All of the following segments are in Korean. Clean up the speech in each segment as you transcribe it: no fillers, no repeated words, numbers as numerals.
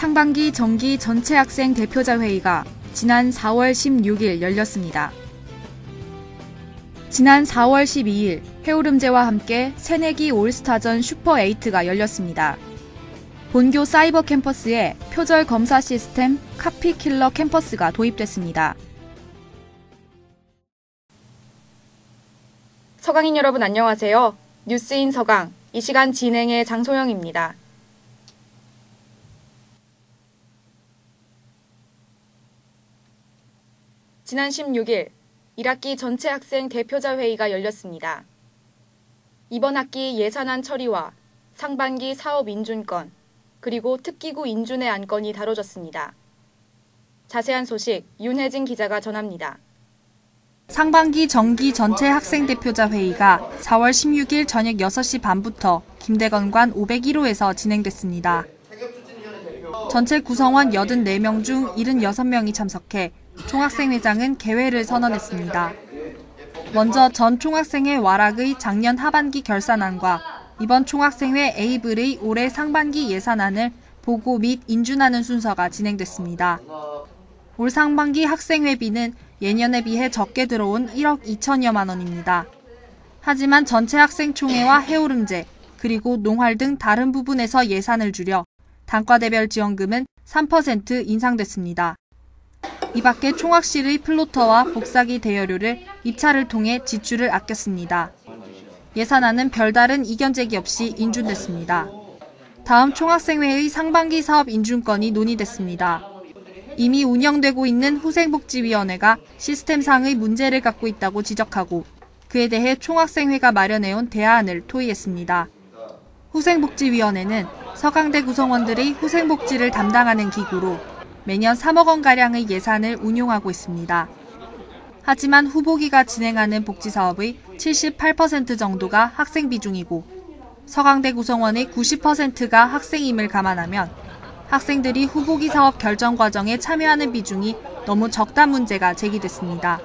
상반기 정기 전체 학생 대표자 회의가 지난 4월 16일 열렸습니다. 지난 4월 12일 해오름제와 함께 새내기 올스타전 슈퍼8가 열렸습니다. 본교 사이버 캠퍼스에 표절 검사 시스템 카피킬러 캠퍼스가 도입됐습니다. 서강인 여러분 안녕하세요. 뉴스인 서강, 이 시간 진행의 장소영입니다. 지난 16일 1학기 전체 학생 대표자 회의가 열렸습니다. 이번 학기 예산안 처리와 상반기 사업 인준건, 그리고 특기구 인준의 안건이 다뤄졌습니다. 자세한 소식 윤혜진 기자가 전합니다. 상반기 정기 전체 학생 대표자 회의가 4월 16일 저녁 6시 반부터 김대건관 501호에서 진행됐습니다. 전체 구성원 84명 중 76명이 참석해 총학생회장은 개회를 선언했습니다. 먼저 전 총학생회 와락의 작년 하반기 결산안과 이번 총학생회 에이블의 올해 상반기 예산안을 보고 및 인준하는 순서가 진행됐습니다. 올 상반기 학생회비는 예년에 비해 적게 들어온 1억 2천여만 원입니다. 하지만 전체 학생총회와 해오름제, 그리고 농활 등 다른 부분에서 예산을 줄여 단과대별 지원금은 3% 인상됐습니다. 이 밖에 총학실의 플로터와 복사기 대여료를 입찰을 통해 지출을 아꼈습니다. 예산안은 별다른 이견 제기 없이 인준됐습니다. 다음 총학생회의 상반기 사업 인준건이 논의됐습니다. 이미 운영되고 있는 후생복지위원회가 시스템상의 문제를 갖고 있다고 지적하고 그에 대해 총학생회가 마련해온 대안을 토의했습니다. 후생복지위원회는 서강대 구성원들의 후생복지를 담당하는 기구로 매년 3억 원가량의 예산을 운용하고 있습니다. 하지만 후보기가 진행하는 복지사업의 78% 정도가 학생 비중이고 서강대 구성원의 90%가 학생임을 감안하면 학생들이 후보기 사업 결정 과정에 참여하는 비중이 너무 적다는 문제가 제기됐습니다.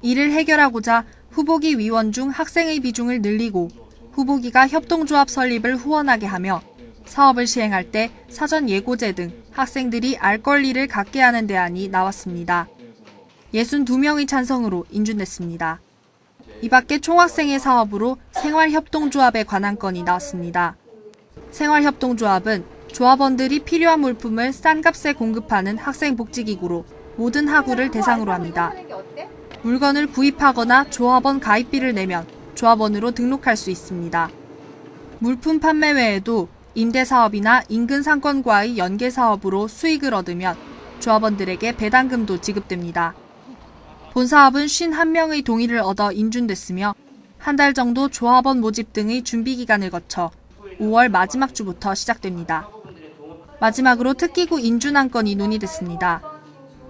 이를 해결하고자 후보기 위원 중 학생의 비중을 늘리고 후보기가 협동조합 설립을 후원하게 하며 사업을 시행할 때 사전 예고제 등 학생들이 알 권리를 갖게 하는 대안이 나왔습니다. 62명의 찬성으로 인준됐습니다. 이 밖에 총학생회 사업으로 생활협동조합에 관한 건이 나왔습니다. 생활협동조합은 조합원들이 필요한 물품을 싼 값에 공급하는 학생복지기구로 모든 학우를 대상으로 합니다. 물건을 구입하거나 조합원 가입비를 내면 조합원으로 등록할 수 있습니다. 물품 판매 외에도 임대사업이나 인근 상권과의 연계사업으로 수익을 얻으면 조합원들에게 배당금도 지급됩니다. 본 사업은 51명의 동의를 얻어 인준됐으며 한 달 정도 조합원 모집 등의 준비기간을 거쳐 5월 마지막 주부터 시작됩니다. 마지막으로 특기구 인준 안건이 논의됐습니다.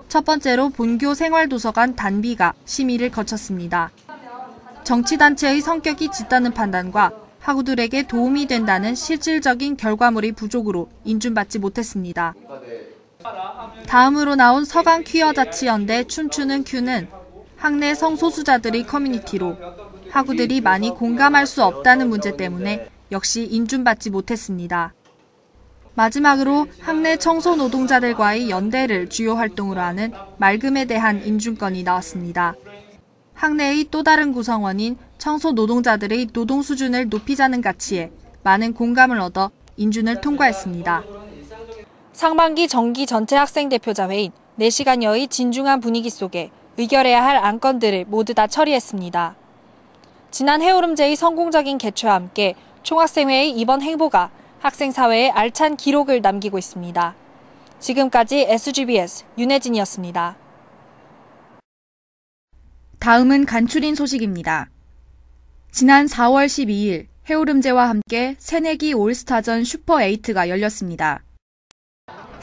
첫 번째로 본교 생활도서관 단비가 심의를 거쳤습니다. 정치단체의 성격이 짙다는 판단과 학우들에게 도움이 된다는 실질적인 결과물의 부족으로 인준받지 못했습니다. 다음으로 나온 서강 퀴어자치연대 춤추는 큐는 학내 성소수자들의 커뮤니티로 학우들이 많이 공감할 수 없다는 문제 때문에 역시 인준받지 못했습니다. 마지막으로 학내 청소노동자들과의 연대를 주요 활동으로 하는 맑음에 대한 인준건이 나왔습니다. 학내의 또 다른 구성원인 청소노동자들의 노동 수준을 높이자는 가치에 많은 공감을 얻어 인준을 통과했습니다. 상반기 정기 전체 학생 대표자 회의는 4시간여의 진중한 분위기 속에 의결해야 할 안건들을 모두 다 처리했습니다. 지난 해오름제의 성공적인 개최와 함께 총학생회의 이번 행보가 학생 사회에 알찬 기록을 남기고 있습니다. 지금까지 SGBS 윤혜진이었습니다. 다음은 간추린 소식입니다. 지난 4월 12일 해오름제와 함께 새내기 올스타전 슈퍼8가 열렸습니다.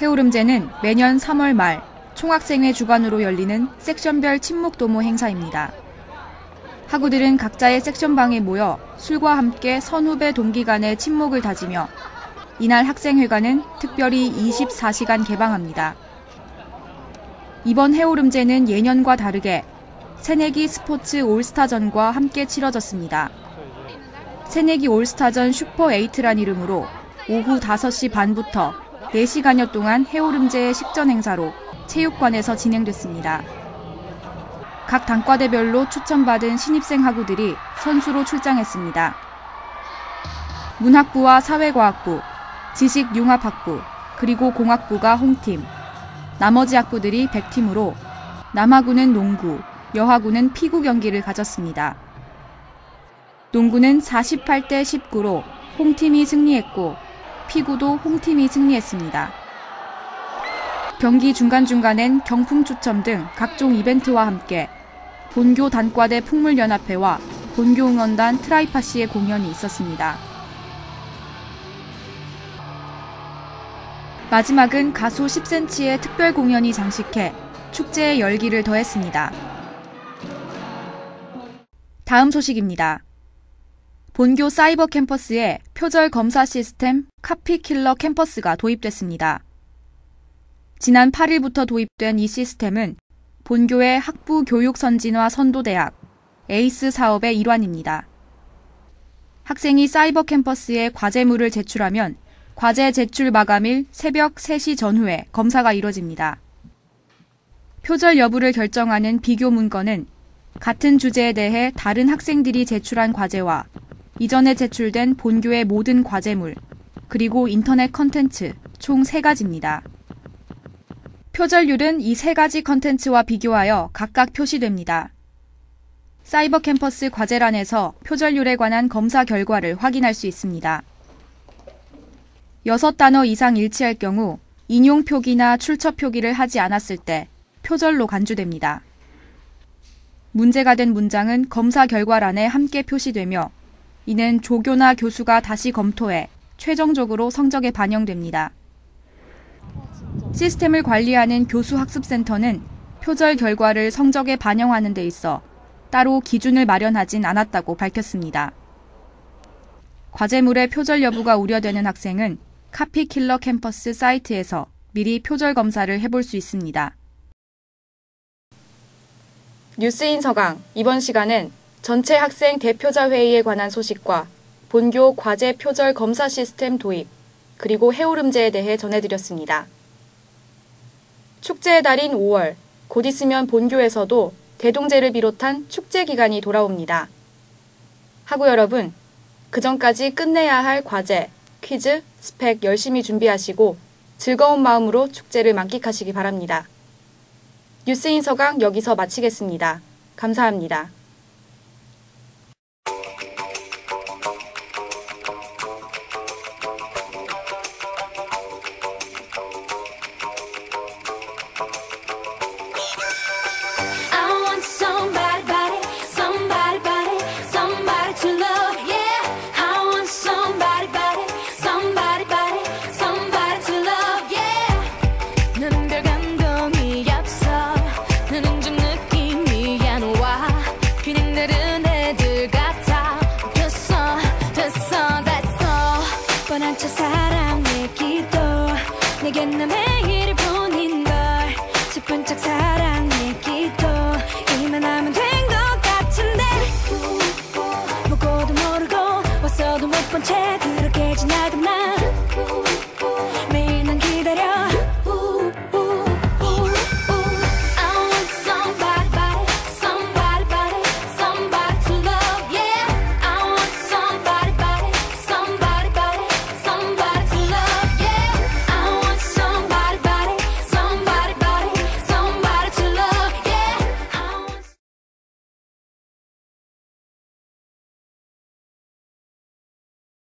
해오름제는 매년 3월 말 총학생회 주관으로 열리는 섹션별 친목도모 행사입니다. 학우들은 각자의 섹션방에 모여 술과 함께 선후배 동기 간의 친목을 다지며 이날 학생회관은 특별히 24시간 개방합니다. 이번 해오름제는 예년과 다르게 새내기 스포츠 올스타전과 함께 치러졌습니다. 새내기 올스타전 슈퍼8란 이름으로 오후 5시 반부터 4시간여 동안 해오름제의 식전 행사로 체육관에서 진행됐습니다. 각 단과대별로 추천받은 신입생 학우들이 선수로 출장했습니다. 문학부와 사회과학부, 지식융합학부, 그리고 공학부가 홈팀, 나머지 학부들이 100팀으로 남하구는 농구, 여하구는 피구 경기를 가졌습니다. 농구는 48대 19로 홈팀이 승리했고 피구도 홈팀이 승리했습니다. 경기 중간중간엔 경품 추첨 등 각종 이벤트와 함께 본교 단과대 풍물연합회와 본교 응원단 트라이파시의 공연이 있었습니다. 마지막은 가수 10cm의 특별 공연이 장식해 축제의 열기를 더했습니다. 다음 소식입니다. 본교 사이버 캠퍼스에 표절 검사 시스템 카피킬러 캠퍼스가 도입됐습니다. 지난 8일부터 도입된 이 시스템은 본교의 학부 교육 선진화 선도대학 에이스 사업의 일환입니다. 학생이 사이버 캠퍼스에 과제물을 제출하면 과제 제출 마감일 새벽 3시 전후에 검사가 이뤄집니다. 표절 여부를 결정하는 비교 문건은 같은 주제에 대해 다른 학생들이 제출한 과제와 이전에 제출된 본교의 모든 과제물, 그리고 인터넷 컨텐츠 총 3가지입니다. 표절률은 이 3가지 컨텐츠와 비교하여 각각 표시됩니다. 사이버 캠퍼스 과제란에서 표절률에 관한 검사 결과를 확인할 수 있습니다. 6단어 이상 일치할 경우 인용 표기나 출처 표기를 하지 않았을 때 표절로 간주됩니다. 문제가 된 문장은 검사 결과란에 함께 표시되며 이는 조교나 교수가 다시 검토해 최종적으로 성적에 반영됩니다. 시스템을 관리하는 교수학습센터는 표절 결과를 성적에 반영하는 데 있어 따로 기준을 마련하진 않았다고 밝혔습니다. 과제물의 표절 여부가 우려되는 학생은 카피킬러 캠퍼스 사이트에서 미리 표절 검사를 해볼 수 있습니다. 뉴스인 서강, 이번 시간은 전체 학생 대표자 회의에 관한 소식과 본교 과제 표절 검사 시스템 도입, 그리고 해오름제에 대해 전해드렸습니다. 축제의 달인 5월, 곧 있으면 본교에서도 대동제를 비롯한 축제 기간이 돌아옵니다. 학우 여러분, 그전까지 끝내야 할 과제, 퀴즈, 스펙 열심히 준비하시고 즐거운 마음으로 축제를 만끽하시기 바랍니다. 뉴스인 서강 여기서 마치겠습니다. 감사합니다. 사랑의 기도 내겐 남의